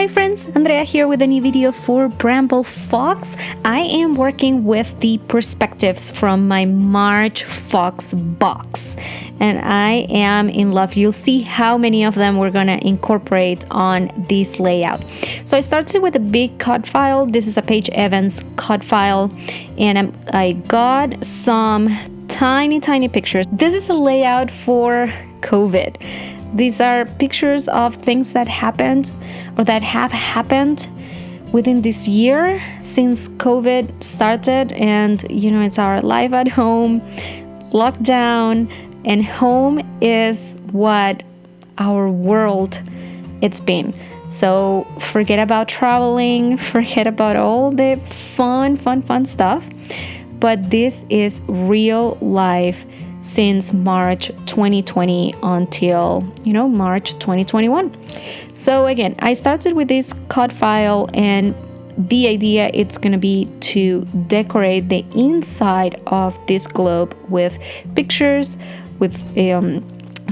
Hi friends, Andrea here with a new video for Bramble Fox. I am working with the perspectives from my March Fox box and I am in love. You'll see how many of them we're gonna incorporate on this layout. So I started with a big cut file. This is a Paige Evans cut file and I got some tiny pictures. This is a layout for COVID. These are pictures of things that happened or that have happened within this year since COVID started. And it's our life at home, lockdown, and home is what our world it's been. So forget about traveling, forget about all the fun stuff. But this is real life since March 2020 until March 2021. So again, I started with this cut file and the idea it's gonna be to decorate the inside of this globe with pictures, with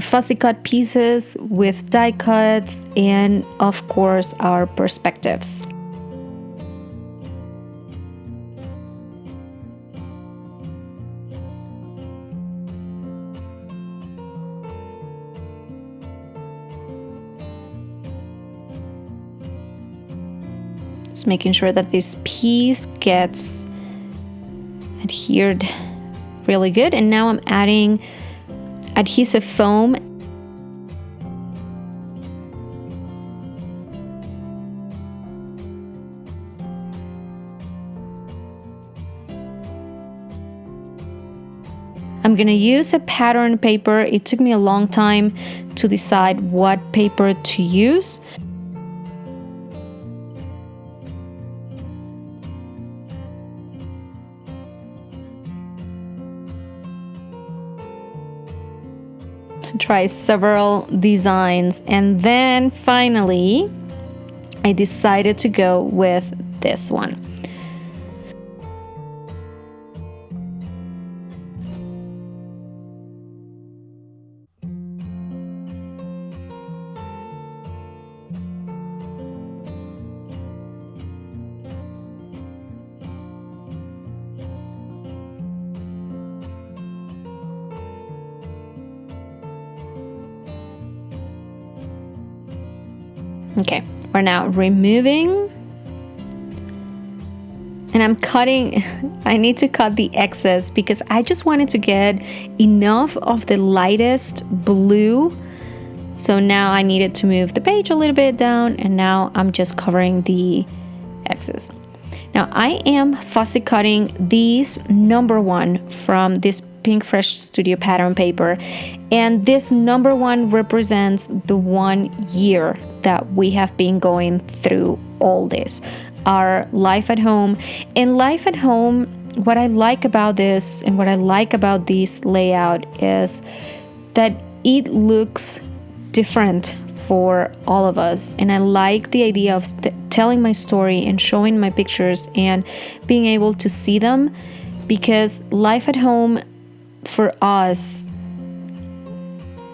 fussy cut pieces, with die cuts, and of course our perspectives. Just making sure that this piece gets adhered really good. And now I'm adding adhesive foam. I'm gonna use a pattern paper. It took me a long time to decide what paper to use. Try several designs and then finally I decided to go with this one. Okay, we're now removing and I'm cutting. I need to cut the excess because I just wanted to get enough of the lightest blue. So now I needed to move the page a little bit down and now I'm just covering the excess. Now I am fussy cutting these number 1 from this Pink Fresh Studio pattern paper, and this number 1 represents the 1 year that we have been going through all this, our life at home. And life at home, what I like about this and what I like about this layout is that it looks different for all of us, and I like the idea of telling my story and showing my pictures and being able to see them, because life at home for us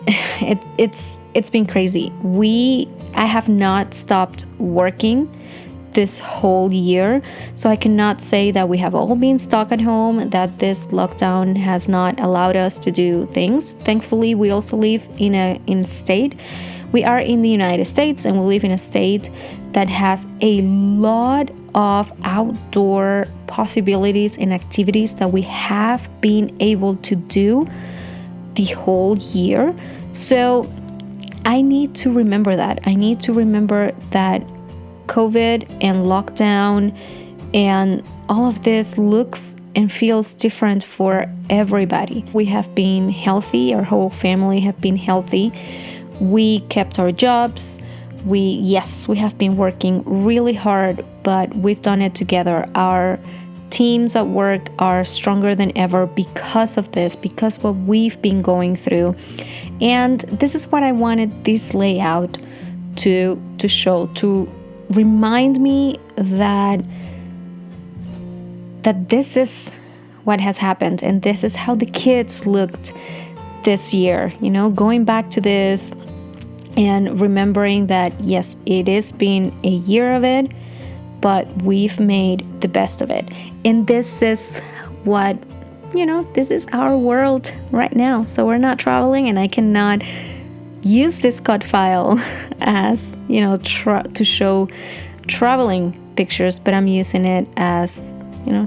it's been crazy. I have not stopped working this whole year, so I cannot say that we have all been stuck at home, that this lockdown has not allowed us to do things. Thankfully, we also live in a state. We are in the United States and we live in a state that has a lot of outdoor possibilities and activities that we have been able to do the whole year. So I need to remember that. I need to remember that COVID and lockdown and all of this looks and feels different for everybody. We have been healthy, our whole family have been healthy. We kept our jobs. We have been working really hard, but we've done it together. Our teams at work are stronger than ever because of this, because of what we've been going through. And this is what I wanted this layout to show, to remind me that this is what has happened and this is how the kids looked this year. Going back to this and remembering that, yes, it has been a year of it, but we've made the best of it. And this is what, this is our world right now. So we're not traveling, and I cannot use this cut file as, to show traveling pictures, but I'm using it as,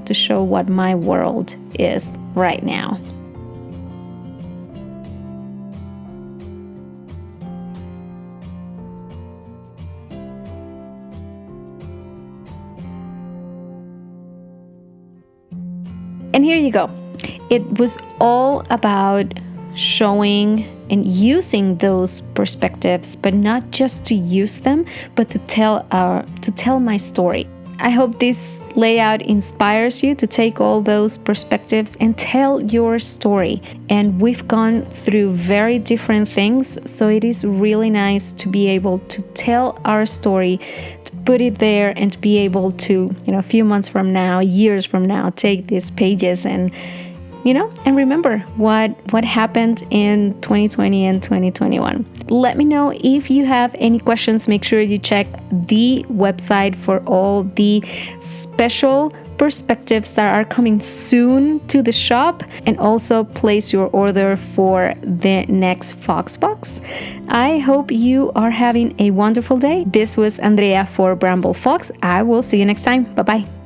to show what my world is right now. And here you go. It was all about showing and using those perspectives, but not just to use them, but to tell my story. I hope this layout inspires you to take all those perspectives and tell your story. And we've gone through very different things, so it is really nice to be able to tell our story, to put it there, and to be able to, a few months from now, years from now, take these pages and and remember what happened in 2020 and 2021. Let me know if you have any questions. Make sure you check the website for all the special perspectives that are coming soon to the shop, and also place your order for the next Fox box. I hope you are having a wonderful day. This was Andrea for Bramble Fox. I will see you next time. Bye-bye.